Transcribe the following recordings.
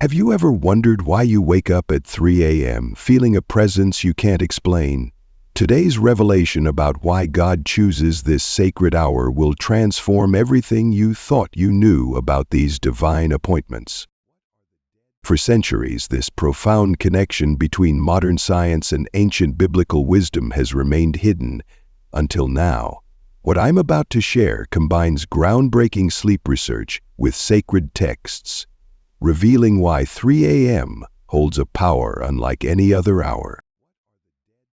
Have you ever wondered why you wake up at 3 a.m. feeling a presence you can't explain? Today's revelation about why God chooses this sacred hour will transform everything you thought you knew about these divine appointments. For centuries, this profound connection between modern science and ancient biblical wisdom has remained hidden until now. What I'm about to share combines groundbreaking sleep research with sacred texts, revealing why 3 a.m. holds a power unlike any other hour.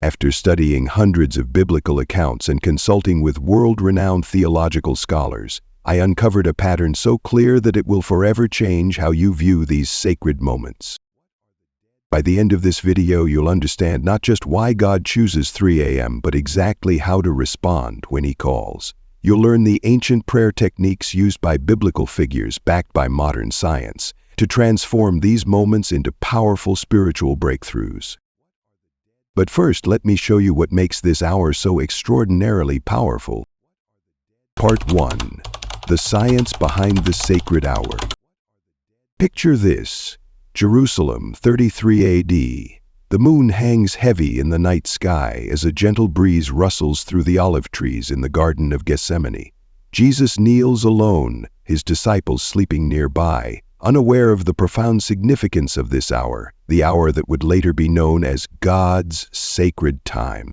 After studying hundreds of biblical accounts and consulting with world-renowned theological scholars, I uncovered a pattern so clear that it will forever change how you view these sacred moments. By the end of this video, you'll understand not just why God chooses 3 a.m., but exactly how to respond when He calls. You'll learn the ancient prayer techniques used by biblical figures backed by modern science to transform these moments into powerful spiritual breakthroughs. But first, let me show you what makes this hour so extraordinarily powerful. Part 1. The science behind the sacred hour. Picture this: Jerusalem, 33 AD. The moon hangs heavy in the night sky as a gentle breeze rustles through the olive trees in the Garden of Gethsemane. Jesus kneels alone, His disciples sleeping nearby, unaware of the profound significance of this hour, the hour that would later be known as God's sacred time.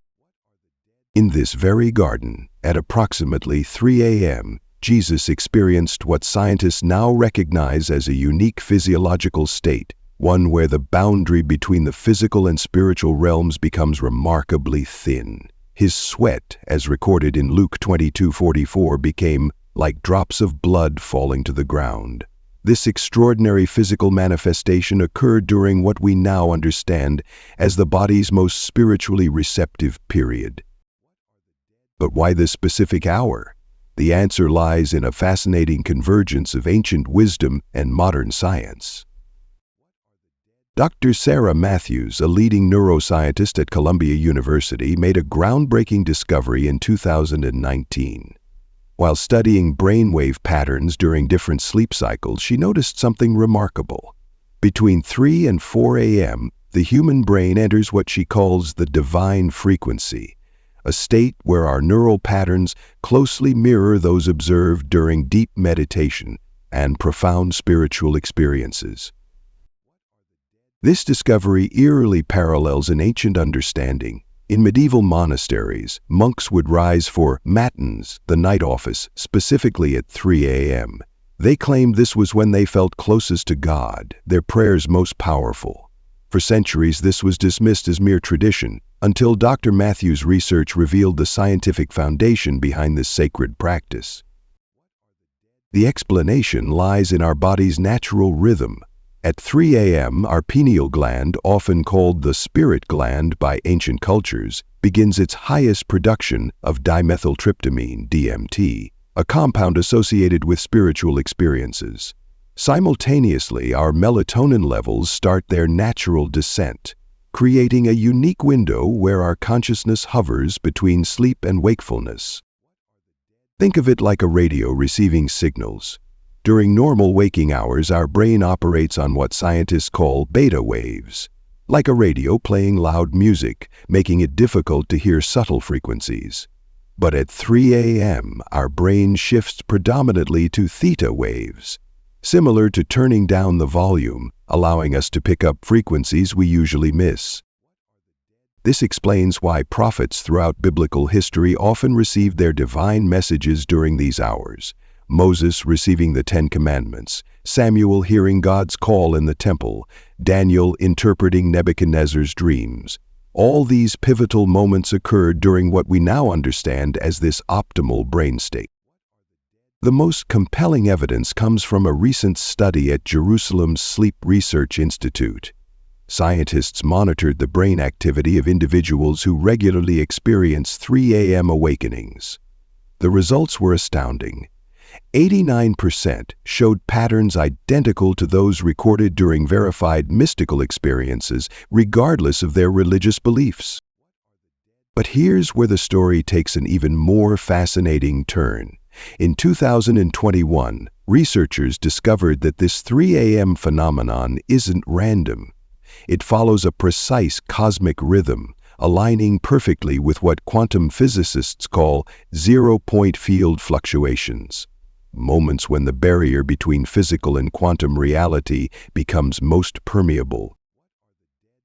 In this very garden, at approximately 3 a.m., Jesus experienced what scientists now recognize as a unique physiological state, one where the boundary between the physical and spiritual realms becomes remarkably thin. His sweat, as recorded in Luke 22:44, became like drops of blood falling to the ground. This extraordinary physical manifestation occurred during what we now understand as the body's most spiritually receptive period. But why this specific hour? The answer lies in a fascinating convergence of ancient wisdom and modern science. Dr. Sarah Matthews, a leading neuroscientist at Columbia University, made a groundbreaking discovery in 2019. While studying brainwave patterns during different sleep cycles, she noticed something remarkable. Between 3 and 4 a.m., the human brain enters what she calls the divine frequency, a state where our neural patterns closely mirror those observed during deep meditation and profound spiritual experiences. This discovery eerily parallels an ancient understanding. In medieval monasteries, monks would rise for matins, the night office, specifically at 3 a.m. They claimed this was when they felt closest to God, their prayers most powerful. For centuries, this was dismissed as mere tradition, until Dr. Matthews' research revealed the scientific foundation behind this sacred practice. The explanation lies in our body's natural rhythm. At 3 a.m., our pineal gland, often called the spirit gland by ancient cultures, begins its highest production of dimethyltryptamine, DMT, a compound associated with spiritual experiences. Simultaneously, our melatonin levels start their natural descent, creating a unique window where our consciousness hovers between sleep and wakefulness. Think of it like a radio receiving signals. During normal waking hours, our brain operates on what scientists call beta waves, like a radio playing loud music, making it difficult to hear subtle frequencies. But at 3 a.m., our brain shifts predominantly to theta waves, similar to turning down the volume, allowing us to pick up frequencies we usually miss. This explains why prophets throughout biblical history often received their divine messages during these hours. Moses receiving the 10 Commandments, Samuel hearing God's call in the temple, Daniel interpreting Nebuchadnezzar's dreams. All these pivotal moments occurred during what we now understand as this optimal brain state. The most compelling evidence comes from a recent study at Jerusalem's Sleep Research Institute. Scientists monitored the brain activity of individuals who regularly experience 3 a.m. awakenings. The results were astounding. 89% showed patterns identical to those recorded during verified mystical experiences, regardless of their religious beliefs. But here's where the story takes an even more fascinating turn. In 2021, researchers discovered that this 3 a.m. phenomenon isn't random. It follows a precise cosmic rhythm, aligning perfectly with what quantum physicists call zero-point field fluctuations, moments when the barrier between physical and quantum reality becomes most permeable.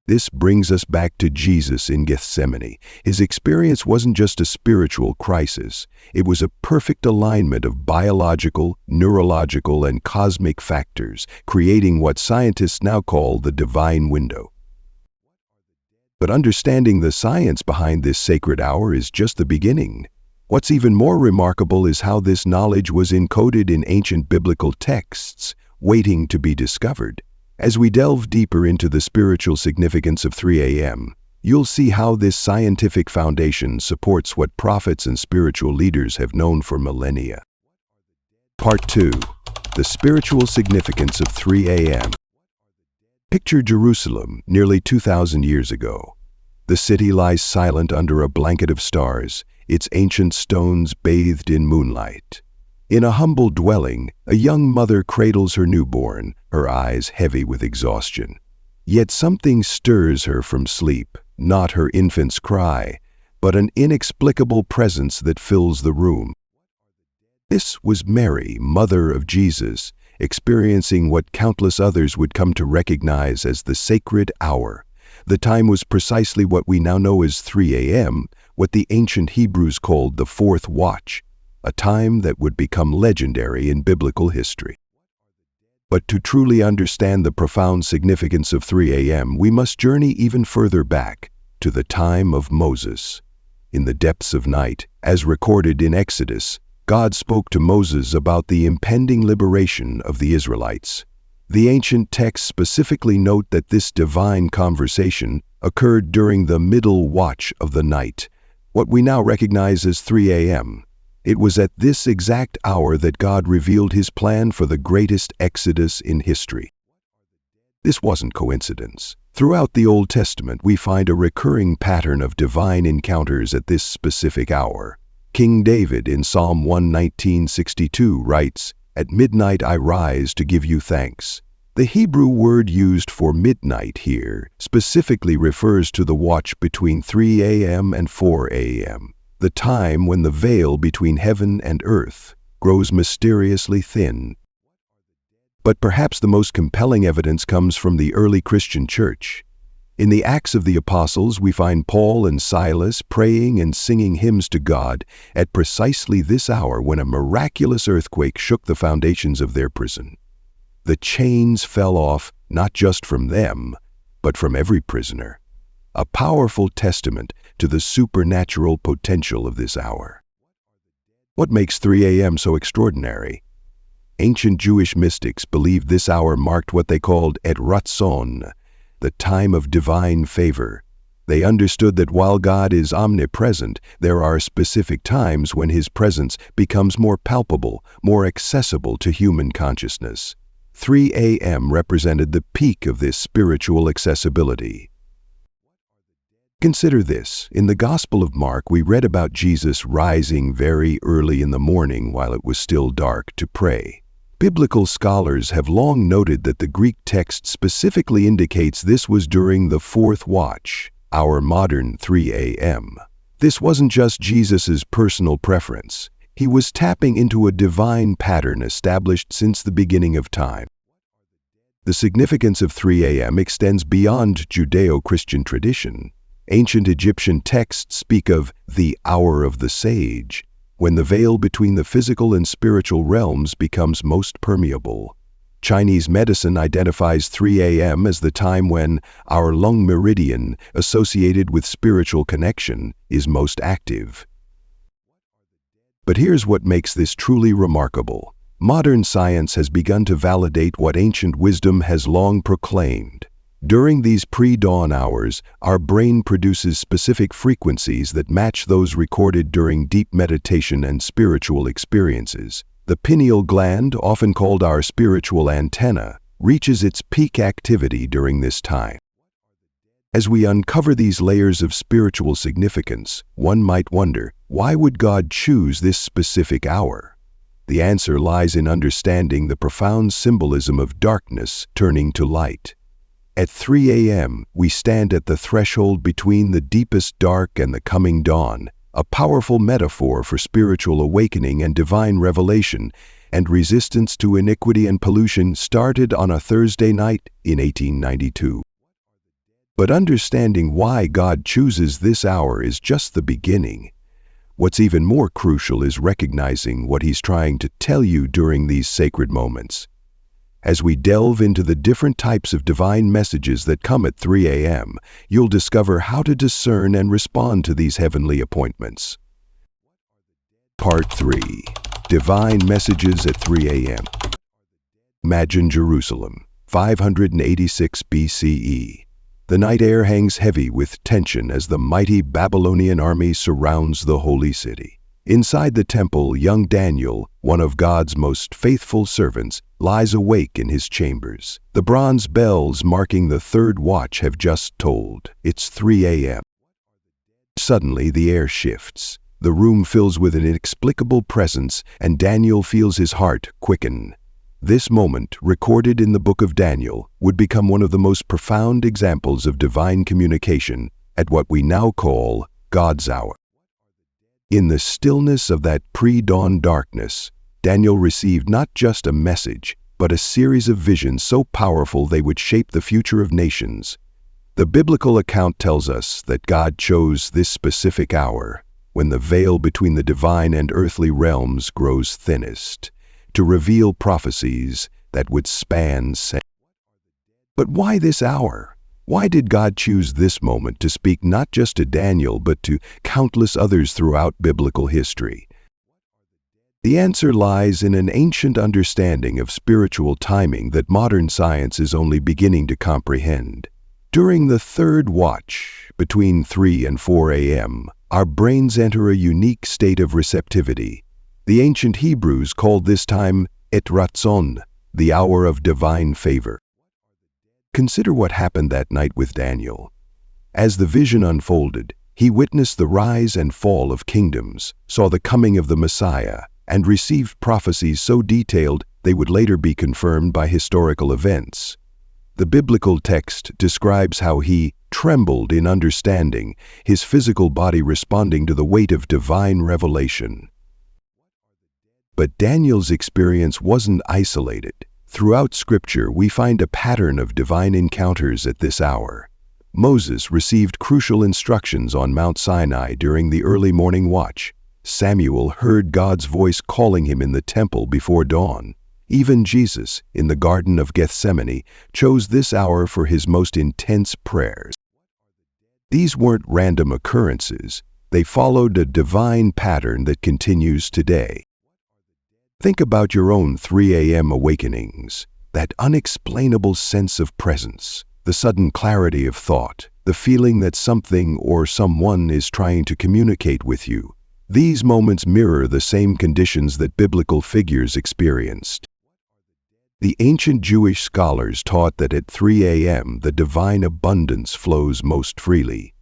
This brings us back to Jesus in Gethsemane. His experience wasn't just a spiritual crisis. It was a perfect alignment of biological, neurological, and cosmic factors, creating what scientists now call the divine window. But understanding the science behind this sacred hour is just the beginning. What's even more remarkable is how this knowledge was encoded in ancient biblical texts, waiting to be discovered. As we delve deeper into the spiritual significance of 3 a.m., you'll see how this scientific foundation supports what prophets and spiritual leaders have known for millennia. Part 2. The spiritual significance of 3 a.m. Picture Jerusalem nearly 2,000 years ago. The city lies silent under a blanket of stars, its ancient stones bathed in moonlight. In a humble dwelling, a young mother cradles her newborn, her eyes heavy with exhaustion. Yet something stirs her from sleep, not her infant's cry, but an inexplicable presence that fills the room. This was Mary, mother of Jesus, experiencing what countless others would come to recognize as the sacred hour. The time was precisely what we now know as 3 a.m., what the ancient Hebrews called the fourth watch, a time that would become legendary in biblical history. But to truly understand the profound significance of 3 a.m., we must journey even further back, to the time of Moses. In the depths of night, as recorded in Exodus, God spoke to Moses about the impending liberation of the Israelites. The ancient texts specifically note that this divine conversation occurred during the middle watch of the night, what we now recognize as 3 a.m. It was at this exact hour that God revealed his plan for the greatest exodus in history. This wasn't coincidence. Throughout the Old Testament, we find a recurring pattern of divine encounters at this specific hour. King David in Psalm 119:62 writes, "At midnight I rise to give you thanks." The Hebrew word used for midnight here specifically refers to the watch between 3 a.m. and 4 a.m., the time when the veil between heaven and earth grows mysteriously thin. But perhaps the most compelling evidence comes from the early Christian church. In the Acts of the Apostles, we find Paul and Silas praying and singing hymns to God at precisely this hour when a miraculous earthquake shook the foundations of their prison. The chains fell off not just from them, but from every prisoner. A powerful testament to the supernatural potential of this hour. What makes 3 a.m. so extraordinary? Ancient Jewish mystics believed this hour marked what they called et ratzon, the time of divine favor. They understood that while God is omnipresent, there are specific times when his presence becomes more palpable, more accessible to human consciousness. 3 a.m. represented the peak of this spiritual accessibility. Consider this. In the Gospel of Mark, we read about Jesus rising very early in the morning while it was still dark to pray. Biblical scholars have long noted that the Greek text specifically indicates this was during the fourth watch, our modern 3 a.m. This wasn't just Jesus' personal preference. He was tapping into a divine pattern established since the beginning of time. The significance of 3 a.m. extends beyond Judeo-Christian tradition. Ancient Egyptian texts speak of the hour of the sage, when the veil between the physical and spiritual realms becomes most permeable. Chinese medicine identifies 3 a.m. as the time when our lung meridian, associated with spiritual connection, is most active. But here's what makes this truly remarkable. Modern science has begun to validate what ancient wisdom has long proclaimed. During these pre-dawn hours, our brain produces specific frequencies that match those recorded during deep meditation and spiritual experiences. The pineal gland, often called our spiritual antenna, reaches its peak activity during this time. As we uncover these layers of spiritual significance, one might wonder, why would God choose this specific hour? The answer lies in understanding the profound symbolism of darkness turning to light. At 3 a.m., we stand at the threshold between the deepest dark and the coming dawn, a powerful metaphor for spiritual awakening and divine revelation, and resistance to iniquity and pollution started on a Thursday night in 1892. But understanding why God chooses this hour is just the beginning. What's even more crucial is recognizing what He's trying to tell you during these sacred moments. As we delve into the different types of divine messages that come at 3 a.m., you'll discover how to discern and respond to these heavenly appointments. Part 3. Divine Messages at 3 a.m. Imagine Jerusalem, 586 BCE. The night air hangs heavy with tension as the mighty Babylonian army surrounds the holy city. Inside the temple, young Daniel, one of God's most faithful servants, lies awake in his chambers. The bronze bells marking the third watch have just tolled. It's 3 a.m. Suddenly, the air shifts. The room fills with an inexplicable presence, and Daniel feels his heart quicken. This moment, recorded in the book of Daniel, would become one of the most profound examples of divine communication at what we now call God's hour. In the stillness of that pre-dawn darkness, Daniel received not just a message, but a series of visions so powerful they would shape the future of nations. The biblical account tells us that God chose this specific hour, when the veil between the divine and earthly realms grows thinnest, to reveal prophecies that would span centuries. But why this hour? Why did God choose this moment to speak not just to Daniel but to countless others throughout biblical history? The answer lies in an ancient understanding of spiritual timing that modern science is only beginning to comprehend. During the third watch, between 3 and 4 a.m., our brains enter a unique state of receptivity. The ancient Hebrews called this time et ratzon, the hour of divine favor. Consider what happened that night with Daniel. As the vision unfolded, he witnessed the rise and fall of kingdoms, saw the coming of the Messiah, and received prophecies so detailed they would later be confirmed by historical events. The biblical text describes how he trembled in understanding, his physical body responding to the weight of divine revelation. But Daniel's experience wasn't isolated. Throughout Scripture, we find a pattern of divine encounters at this hour. Moses received crucial instructions on Mount Sinai during the early morning watch. Samuel heard God's voice calling him in the temple before dawn. Even Jesus, in the Garden of Gethsemane, chose this hour for his most intense prayers. These weren't random occurrences. They followed a divine pattern that continues today. Think about your own 3 a.m. awakenings, that unexplainable sense of presence, the sudden clarity of thought, the feeling that something or someone is trying to communicate with you. These moments mirror the same conditions that biblical figures experienced. The ancient Jewish scholars taught that at 3 a.m. the divine abundance flows most freely.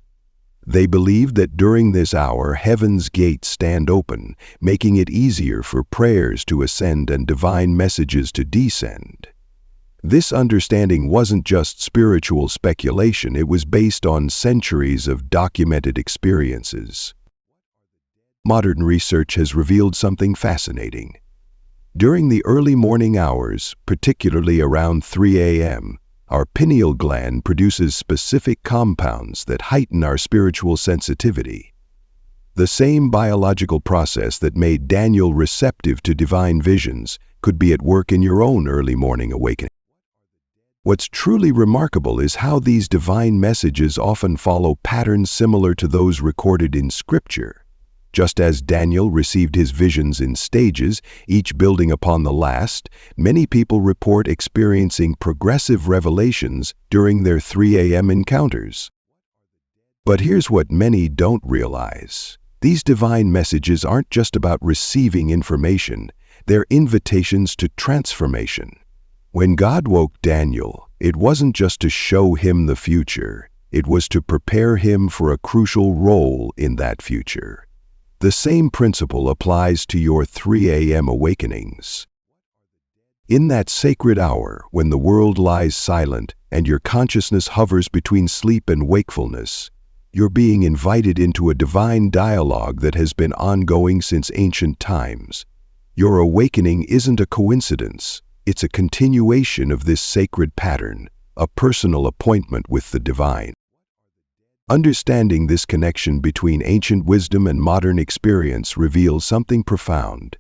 They believed that during this hour heaven's gates stand open, making it easier for prayers to ascend and divine messages to descend. This understanding wasn't just spiritual speculation, it was based on centuries of documented experiences. Modern research has revealed something fascinating. During the early morning hours, particularly around 3 a.m., our pineal gland produces specific compounds that heighten our spiritual sensitivity. The same biological process that made Daniel receptive to divine visions could be at work in your own early morning awakening. What's truly remarkable is how these divine messages often follow patterns similar to those recorded in Scripture. Just as Daniel received his visions in stages, each building upon the last, many people report experiencing progressive revelations during their 3 a.m. encounters. But here's what many don't realize. These divine messages aren't just about receiving information, they're invitations to transformation. When God woke Daniel, it wasn't just to show him the future, it was to prepare him for a crucial role in that future. The same principle applies to your 3 a.m. awakenings. In that sacred hour, when the world lies silent and your consciousness hovers between sleep and wakefulness, you're being invited into a divine dialogue that has been ongoing since ancient times. Your awakening isn't a coincidence, it's a continuation of this sacred pattern, a personal appointment with the divine. Understanding this connection between ancient wisdom and modern experience reveals something profound.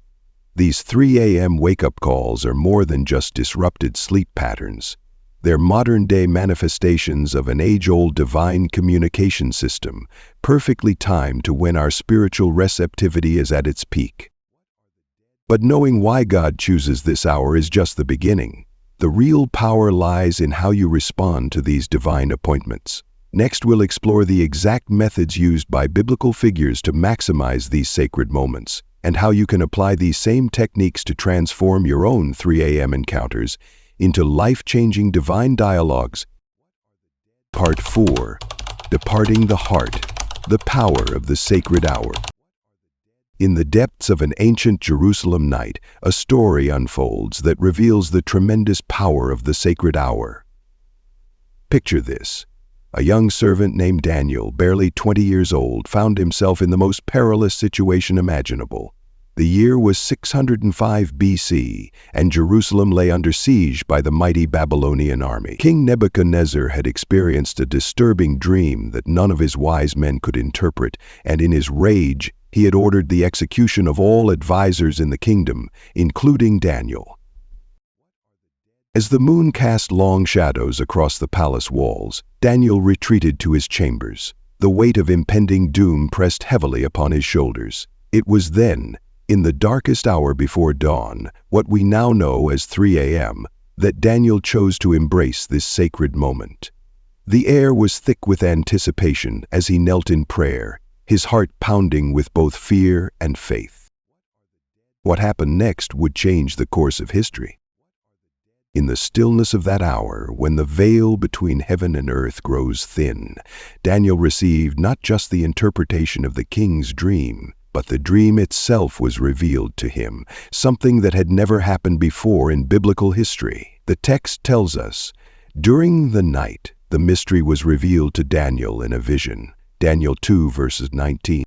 These 3 a.m. wake-up calls are more than just disrupted sleep patterns. They're modern-day manifestations of an age-old divine communication system, perfectly timed to when our spiritual receptivity is at its peak. But knowing why God chooses this hour is just the beginning. The real power lies in how you respond to these divine appointments. Next, we'll explore the exact methods used by biblical figures to maximize these sacred moments, and how you can apply these same techniques to transform your own 3 a.m. encounters into life-changing divine dialogues. Part 4. Departing the Heart, the Power of the Sacred Hour. In the depths of an ancient Jerusalem night, a story unfolds that reveals the tremendous power of the sacred hour. Picture this. A young servant named Daniel, barely 20 years old, found himself in the most perilous situation imaginable. The year was 605 BC, and Jerusalem lay under siege by the mighty Babylonian army. King Nebuchadnezzar had experienced a disturbing dream that none of his wise men could interpret, and in his rage, he had ordered the execution of all advisors in the kingdom, including Daniel. As the moon cast long shadows across the palace walls, Daniel retreated to his chambers. The weight of impending doom pressed heavily upon his shoulders. It was then, in the darkest hour before dawn, what we now know as 3 a.m., that Daniel chose to embrace this sacred moment. The air was thick with anticipation as he knelt in prayer, his heart pounding with both fear and faith. What happened next would change the course of history. In the stillness of that hour, when the veil between heaven and earth grows thin, Daniel received not just the interpretation of the king's dream, but the dream itself was revealed to him, something that had never happened before in biblical history. The text tells us, during the night, the mystery was revealed to Daniel in a vision. Daniel 2 verses 19.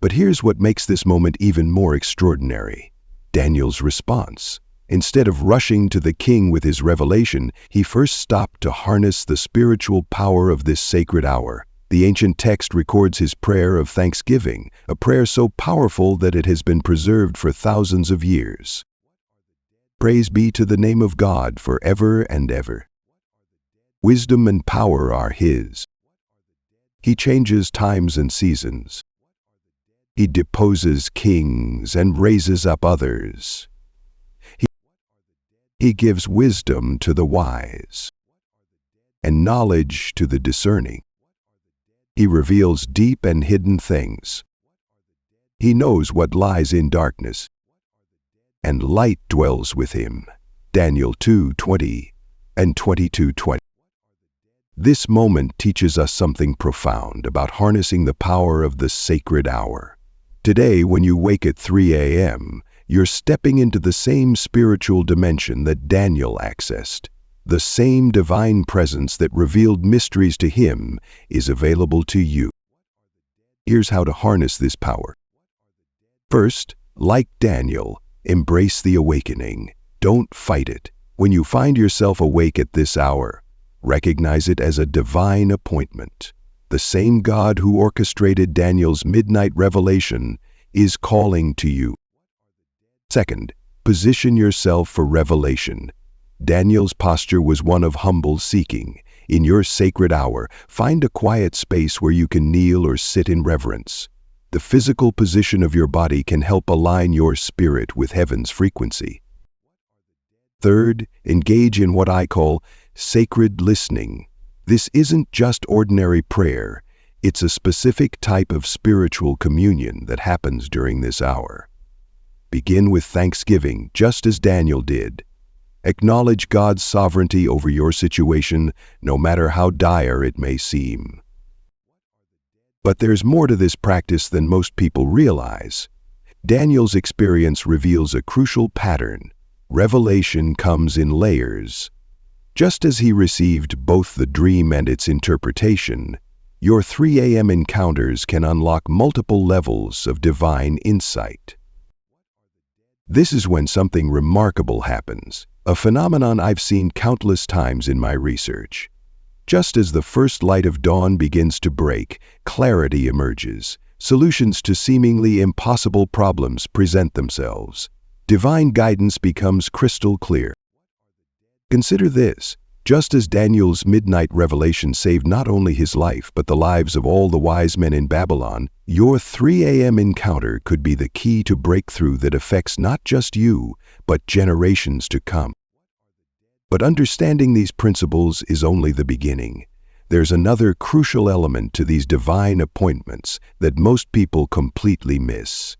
But here's what makes this moment even more extraordinary. Daniel's response. Instead of rushing to the king with his revelation, he first stopped to harness the spiritual power of this sacred hour. The ancient text records his prayer of thanksgiving, a prayer so powerful that it has been preserved for thousands of years. Praise be to the name of God forever and ever. Wisdom and power are his. He changes times and seasons. He deposes kings and raises up others. He gives wisdom to the wise and knowledge to the discerning. He reveals deep and hidden things. He knows what lies in darkness, and light dwells with him. Daniel 2:20 and 22:20. This moment teaches us something profound about harnessing the power of the sacred hour. Today, when you wake at 3 a.m., you're stepping into the same spiritual dimension that Daniel accessed. The same divine presence that revealed mysteries to him is available to you. Here's how to harness this power. First, like Daniel, embrace the awakening. Don't fight it. When you find yourself awake at this hour, recognize it as a divine appointment. The same God who orchestrated Daniel's midnight revelation is calling to you. Second, position yourself for revelation. Daniel's posture was one of humble seeking. In your sacred hour, find a quiet space where you can kneel or sit in reverence. The physical position of your body can help align your spirit with heaven's frequency. Third, engage in what I call sacred listening. This isn't just ordinary prayer. It's a specific type of spiritual communion that happens during this hour. Begin with thanksgiving, just as Daniel did. Acknowledge God's sovereignty over your situation, no matter how dire it may seem. But there's more to this practice than most people realize. Daniel's experience reveals a crucial pattern. Revelation comes in layers. Just as he received both the dream and its interpretation, your 3 a.m. encounters can unlock multiple levels of divine insight. This is when something remarkable happens, a phenomenon I've seen countless times in my research. Just as the first light of dawn begins to break, clarity emerges. Solutions to seemingly impossible problems present themselves. Divine guidance becomes crystal clear. Consider this. Just as Daniel's midnight revelation saved not only his life but the lives of all the wise men in Babylon, your 3 a.m. encounter could be the key to breakthrough that affects not just you, but generations to come. But understanding these principles is only the beginning. There's another crucial element to these divine appointments that most people completely miss.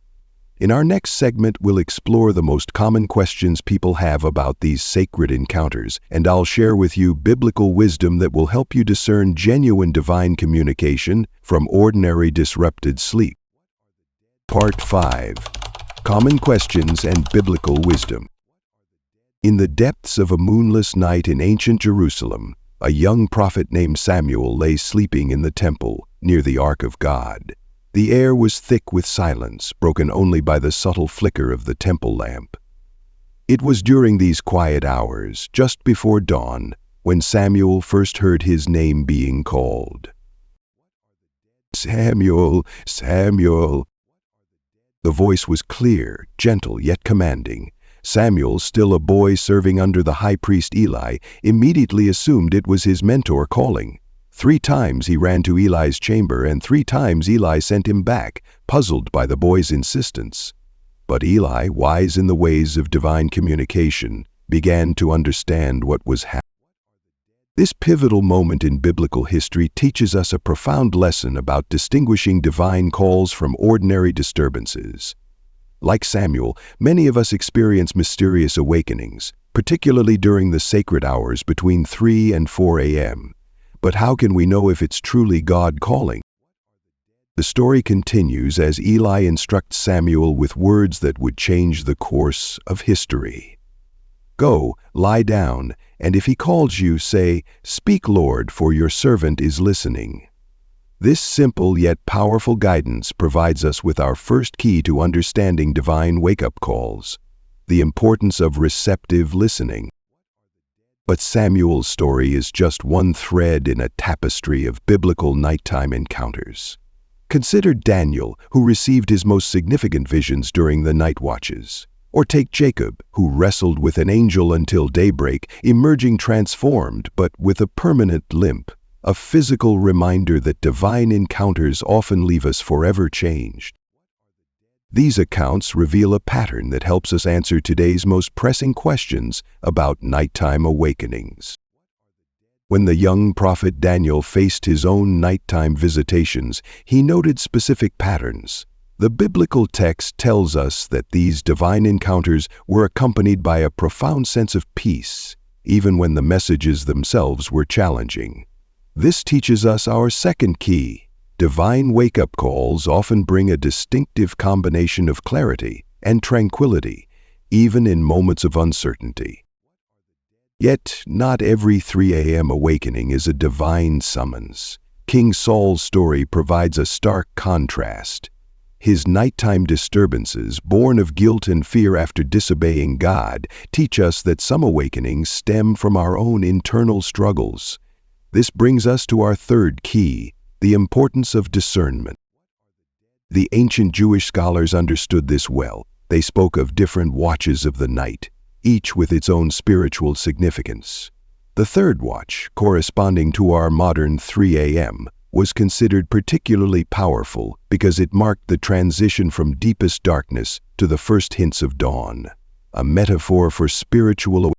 In our next segment, we'll explore the most common questions people have about these sacred encounters, and I'll share with you biblical wisdom that will help you discern genuine divine communication from ordinary disrupted sleep. Part 5. Common Questions and Biblical Wisdom. In the depths of a moonless night in ancient Jerusalem, a young prophet named Samuel lay sleeping in the temple near the Ark of God. The air was thick with silence, broken only by the subtle flicker of the temple lamp. It was during these quiet hours, just before dawn, when Samuel first heard his name being called. "Samuel, Samuel." The voice was clear, gentle, yet commanding. Samuel, still a boy serving under the high priest Eli, immediately assumed it was his mentor calling. 3 times he ran to Eli's chamber, and 3 times Eli sent him back, puzzled by the boy's insistence. But Eli, wise in the ways of divine communication, began to understand what was happening. This pivotal moment in biblical history teaches us a profound lesson about distinguishing divine calls from ordinary disturbances. Like Samuel, many of us experience mysterious awakenings, particularly during the sacred hours between 3 and 4 a.m. But how can we know if it's truly God calling? The story continues as Eli instructs Samuel with words that would change the course of history. "Go, lie down, and if he calls you, say, 'Speak, Lord, for your servant is listening.'" This simple yet powerful guidance provides us with our first key to understanding divine wake-up calls: the importance of receptive listening. But Samuel's story is just one thread in a tapestry of biblical nighttime encounters. Consider Daniel, who received his most significant visions during the night watches. Or take Jacob, who wrestled with an angel until daybreak, emerging transformed but with a permanent limp, a physical reminder that divine encounters often leave us forever changed. These accounts reveal a pattern that helps us answer today's most pressing questions about nighttime awakenings. When the young prophet Daniel faced his own nighttime visitations, he noted specific patterns. The biblical text tells us that these divine encounters were accompanied by a profound sense of peace, even when the messages themselves were challenging. This teaches us our second key. Divine wake-up calls often bring a distinctive combination of clarity and tranquility, even in moments of uncertainty. Yet, not every 3 a.m. awakening is a divine summons. King Saul's story provides a stark contrast. His nighttime disturbances, born of guilt and fear after disobeying God, teach us that some awakenings stem from our own internal struggles. This brings us to our third key: the importance of discernment. The ancient Jewish scholars understood this well. They spoke of different watches of the night, each with its own spiritual significance. The third watch, corresponding to our modern 3 a.m., was considered particularly powerful because it marked the transition from deepest darkness to the first hints of dawn, a metaphor for spiritual awakening.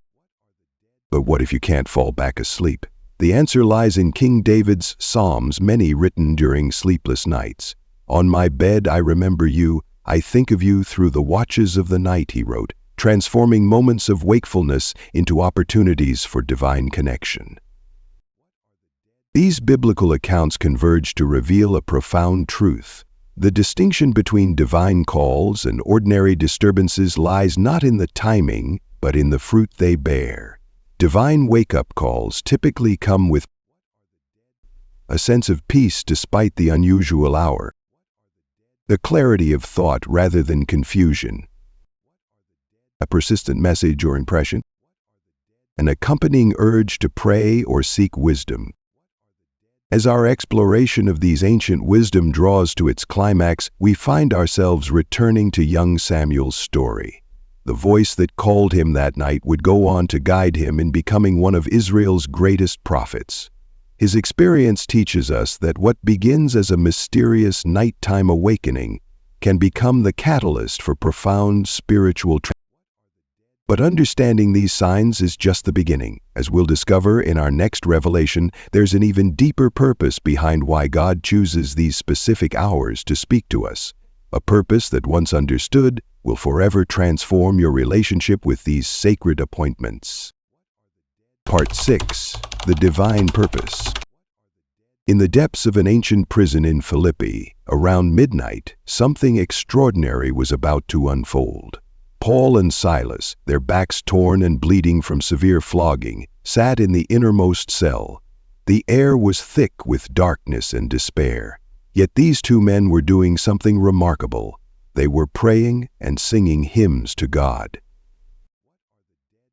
But what if you can't fall back asleep? The answer lies in King David's Psalms, many written during sleepless nights. "On my bed I remember you, I think of you through the watches of the night," he wrote, transforming moments of wakefulness into opportunities for divine connection. These biblical accounts converge to reveal a profound truth. The distinction between divine calls and ordinary disturbances lies not in the timing, but in the fruit they bear. Divine wake-up calls typically come with a sense of peace despite the unusual hour, the clarity of thought rather than confusion, a persistent message or impression, an accompanying urge to pray or seek wisdom. As our exploration of these ancient wisdom draws to its climax, we find ourselves returning to young Samuel's story. The voice that called him that night would go on to guide him in becoming one of Israel's greatest prophets. His experience teaches us that what begins as a mysterious nighttime awakening can become the catalyst for profound spiritual transformation. But understanding these signs is just the beginning. As we'll discover in our next revelation, there's an even deeper purpose behind why God chooses these specific hours to speak to us. A purpose that, once understood, will forever transform your relationship with these sacred appointments. Part 6. The Divine Purpose. In the depths of an ancient prison in Philippi, around midnight, something extraordinary was about to unfold. Paul and Silas, their backs torn and bleeding from severe flogging, sat in the innermost cell. The air was thick with darkness and despair. Yet these two men were doing something remarkable. They were praying and singing hymns to God.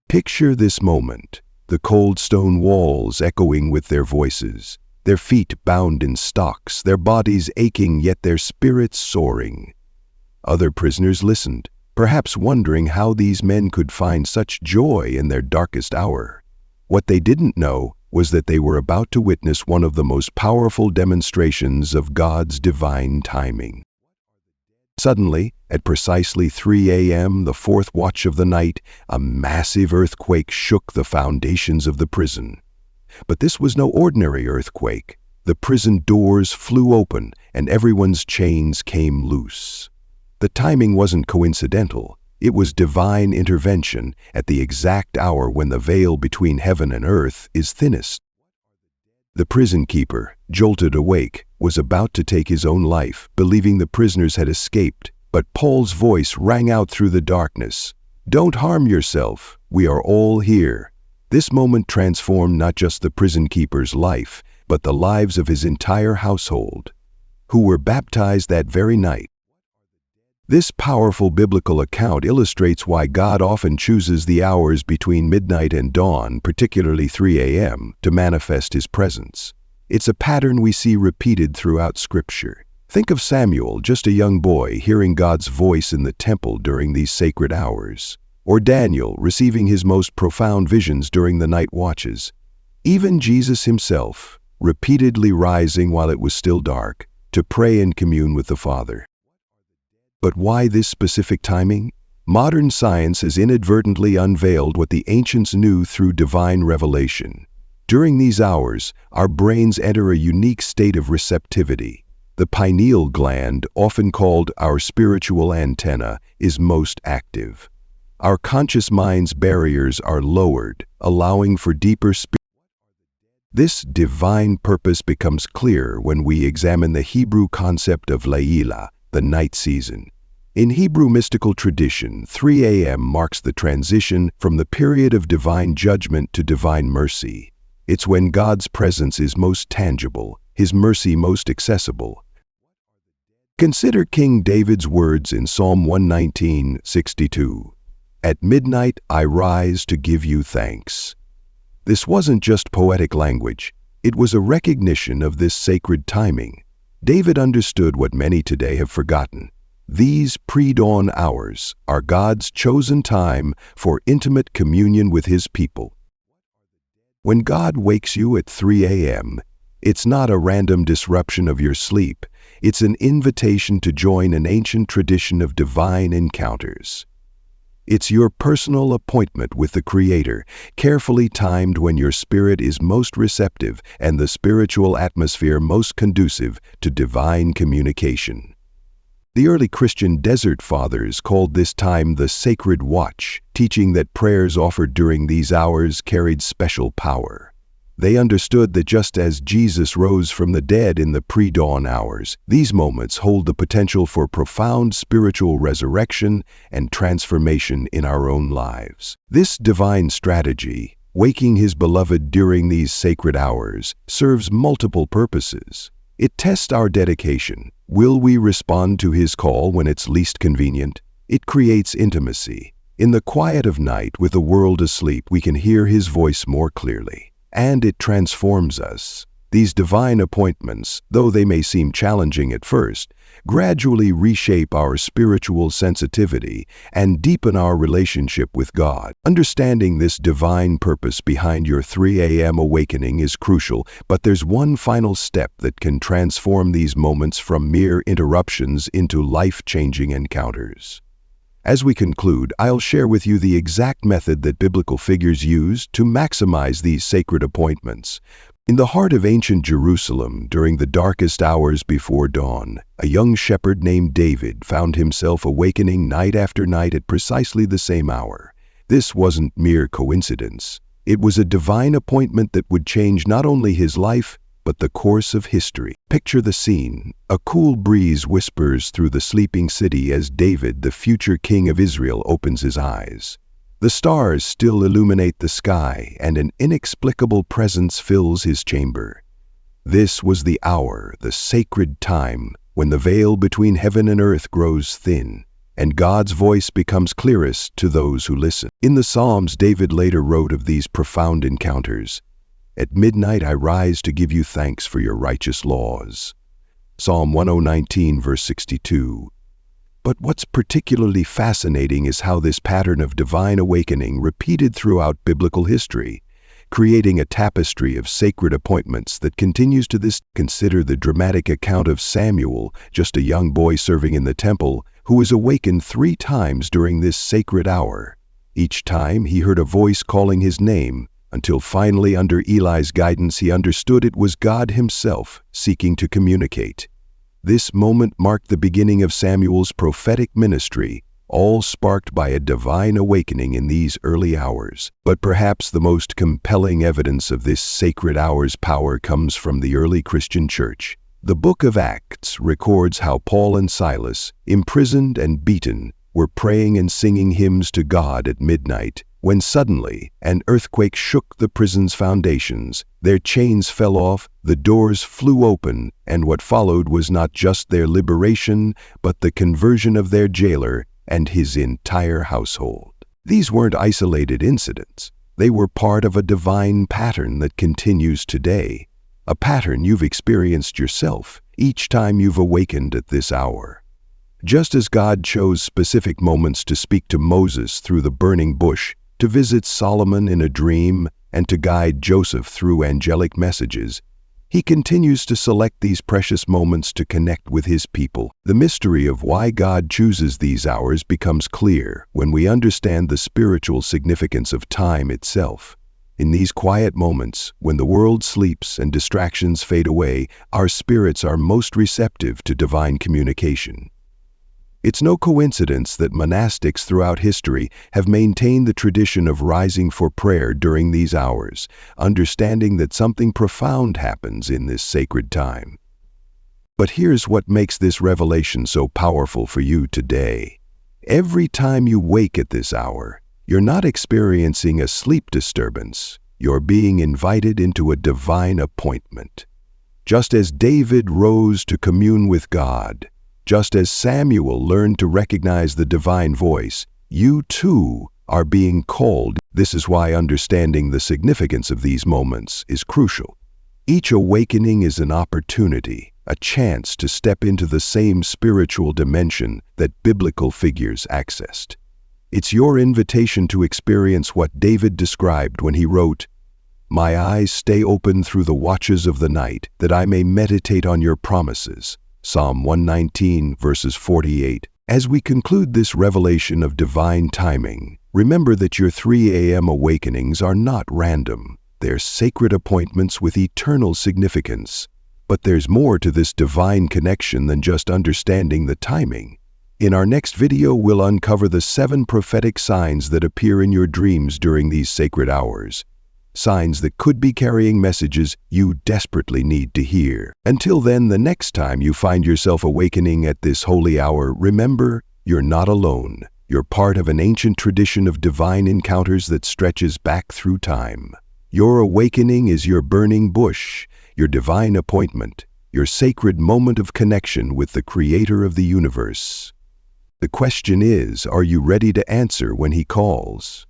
Picture this moment, the cold stone walls echoing with their voices, their feet bound in stocks, their bodies aching yet their spirits soaring. Other prisoners listened, perhaps wondering how these men could find such joy in their darkest hour. What they didn't know was that they were about to witness one of the most powerful demonstrations of God's divine timing. Suddenly, at precisely 3 a.m., the fourth watch of the night, a massive earthquake shook the foundations of the prison. But this was no ordinary earthquake. The prison doors flew open and everyone's chains came loose. The timing wasn't coincidental. It was divine intervention at the exact hour when the veil between heaven and earth is thinnest. The prison keeper, jolted awake, was about to take his own life, believing the prisoners had escaped, but Paul's voice rang out through the darkness. "Don't harm yourself. We are all here." This moment transformed not just the prison keeper's life, but the lives of his entire household, who were baptized that very night. This powerful biblical account illustrates why God often chooses the hours between midnight and dawn, particularly 3 a.m., to manifest His presence. It's a pattern we see repeated throughout Scripture. Think of Samuel, just a young boy, hearing God's voice in the temple during these sacred hours, or Daniel receiving his most profound visions during the night watches. Even Jesus Himself, repeatedly rising while it was still dark, to pray and commune with the Father. But why this specific timing? Modern science has inadvertently unveiled what the ancients knew through divine revelation. During these hours, our brains enter a unique state of receptivity. The pineal gland, often called our spiritual antenna, is most active. Our conscious mind's barriers are lowered, allowing for deeper This divine purpose becomes clear when we examine the Hebrew concept of Layla, the night season. In Hebrew mystical tradition, 3 a.m. marks the transition from the period of divine judgment to divine mercy. It's when God's presence is most tangible, His mercy most accessible. Consider King David's words in Psalm 119:62. "At midnight I rise to give you thanks." This wasn't just poetic language. It was a recognition of this sacred timing. David understood what many today have forgotten. These pre-dawn hours are God's chosen time for intimate communion with His people. When God wakes you at 3 a.m., it's not a random disruption of your sleep. It's an invitation to join an ancient tradition of divine encounters. It's your personal appointment with the Creator, carefully timed when your spirit is most receptive and the spiritual atmosphere most conducive to divine communication. The early Christian Desert Fathers called this time the Sacred Watch, teaching that prayers offered during these hours carried special power. They understood that just as Jesus rose from the dead in the pre-dawn hours, these moments hold the potential for profound spiritual resurrection and transformation in our own lives. This divine strategy, waking His beloved during these sacred hours, serves multiple purposes. It tests our dedication. Will we respond to His call when it's least convenient? It creates intimacy. In the quiet of night, with the world asleep, we can hear His voice more clearly. And it transforms us. These divine appointments, though they may seem challenging at first, gradually reshape our spiritual sensitivity and deepen our relationship with God. Understanding this divine purpose behind your 3 a.m. awakening is crucial, but there's one final step that can transform these moments from mere interruptions into life-changing encounters. As we conclude, I'll share with you the exact method that biblical figures used to maximize these sacred appointments. In the heart of ancient Jerusalem, during the darkest hours before dawn, a young shepherd named David found himself awakening night after night at precisely the same hour. This wasn't mere coincidence. It was a divine appointment that would change not only his life, but the course of history. Picture the scene. A cool breeze whispers through the sleeping city as David, the future king of Israel, opens his eyes. The stars still illuminate the sky, and an inexplicable presence fills his chamber. This was the hour, the sacred time, when the veil between heaven and earth grows thin, and God's voice becomes clearest to those who listen. In the Psalms, David later wrote of these profound encounters. At midnight I rise to give you thanks for your righteous laws. Psalm 119, verse 62. But what's particularly fascinating is how this pattern of divine awakening repeated throughout biblical history, creating a tapestry of sacred appointments that continues to this. Consider the dramatic account of Samuel, just a young boy serving in the temple, who was awakened 3 times during this sacred hour. Each time he heard a voice calling his name, until finally, under Eli's guidance, he understood it was God Himself seeking to communicate. This moment marked the beginning of Samuel's prophetic ministry, all sparked by a divine awakening in these early hours. But perhaps the most compelling evidence of this sacred hour's power comes from the early Christian church. The book of Acts records how Paul and Silas, imprisoned and beaten, were praying and singing hymns to God at midnight, when suddenly an earthquake shook the prison's foundations. Their chains fell off, the doors flew open, and what followed was not just their liberation, but the conversion of their jailer and his entire household. These weren't isolated incidents. They were part of a divine pattern that continues today, a pattern you've experienced yourself each time you've awakened at this hour. Just as God chose specific moments to speak to Moses through the burning bush, to visit Solomon in a dream, and to guide Joseph through angelic messages, He continues to select these precious moments to connect with His people. The mystery of why God chooses these hours becomes clear when we understand the spiritual significance of time itself. In these quiet moments, when the world sleeps and distractions fade away, our spirits are most receptive to divine communication. It's no coincidence that monastics throughout history have maintained the tradition of rising for prayer during these hours, understanding that something profound happens in this sacred time. But here's what makes this revelation so powerful for you today. Every time you wake at this hour, you're not experiencing a sleep disturbance. You're being invited into a divine appointment. Just as David rose to commune with God, just as Samuel learned to recognize the divine voice, you too are being called. This is why understanding the significance of these moments is crucial. Each awakening is an opportunity, a chance to step into the same spiritual dimension that biblical figures accessed. It's your invitation to experience what David described when he wrote, "My eyes stay open through the watches of the night, that I may meditate on your promises." Psalm 119, verses 48. As we conclude this revelation of divine timing, remember that your 3 a.m. awakenings are not random. They're sacred appointments with eternal significance. But there's more to this divine connection than just understanding the timing. In our next video, we'll uncover the 7 prophetic signs that appear in your dreams during these sacred hours. signs that could be carrying messages you desperately need to hear. Until then, the next time you find yourself awakening at this holy hour, remember, you're not alone. You're part of an ancient tradition of divine encounters that stretches back through time. Your awakening is your burning bush, your divine appointment, your sacred moment of connection with the Creator of the universe. The question is, are you ready to answer when He calls?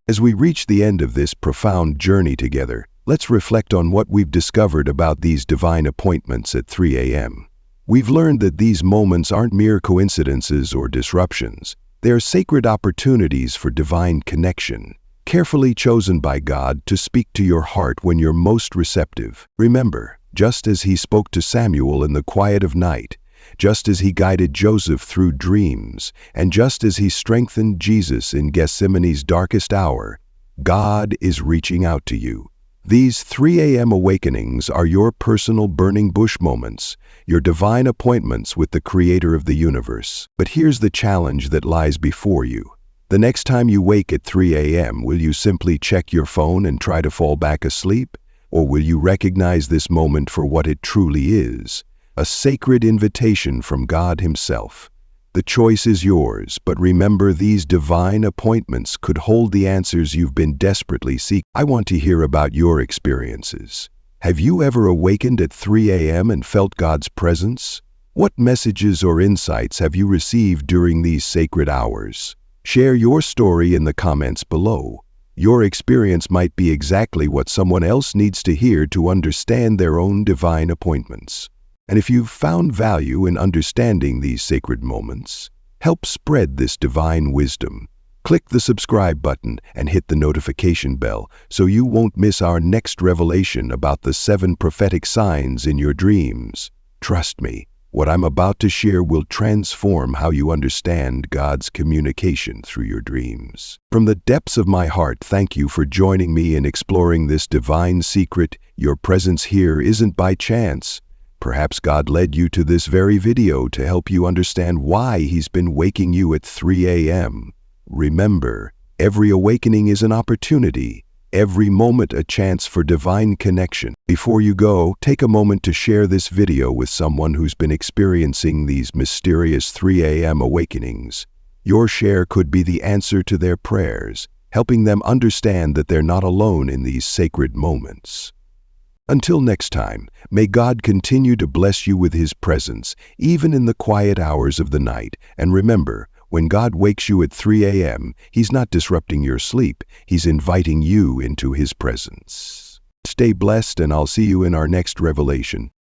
As we reach the end of this profound journey together, let's reflect on what we've discovered about these divine appointments at 3 a.m. We've learned that these moments aren't mere coincidences or disruptions. They are sacred opportunities for divine connection, carefully chosen by God to speak to your heart when you're most receptive. Remember, just as He spoke to Samuel in the quiet of night, just as He guided Joseph through dreams, and just as He strengthened Jesus in Gethsemane's darkest hour, God is reaching out to you. These 3 a.m. awakenings are your personal burning bush moments, your divine appointments with the Creator of the universe. But here's the challenge that lies before you. The next time you wake at 3 a.m., will you simply check your phone and try to fall back asleep? Or will you recognize this moment for what it truly is? A sacred invitation from God Himself. The choice is yours, but remember, these divine appointments could hold the answers you've been desperately seeking. I want to hear about your experiences. Have you ever awakened at 3 a.m. and felt God's presence? What messages or insights have you received during these sacred hours? Share your story in the comments below. Your experience might be exactly what someone else needs to hear to understand their own divine appointments. And if you've found value in understanding these sacred moments, help spread this divine wisdom. Click the subscribe button and hit the notification bell so you won't miss our next revelation about the 7 prophetic signs in your dreams. Trust me, what I'm about to share will transform how you understand God's communication through your dreams. From the depths of my heart, thank you for joining me in exploring this divine secret. Your presence here isn't by chance. Perhaps God led you to this very video to help you understand why He's been waking you at 3 a.m. Remember, every awakening is an opportunity, every moment a chance for divine connection. Before you go, take a moment to share this video with someone who's been experiencing these mysterious 3 a.m. awakenings. Your share could be the answer to their prayers, helping them understand that they're not alone in these sacred moments. Until next time, may God continue to bless you with His presence, even in the quiet hours of the night. And remember, when God wakes you at 3 a.m., He's not disrupting your sleep. He's inviting you into His presence. Stay blessed, and I'll see you in our next revelation.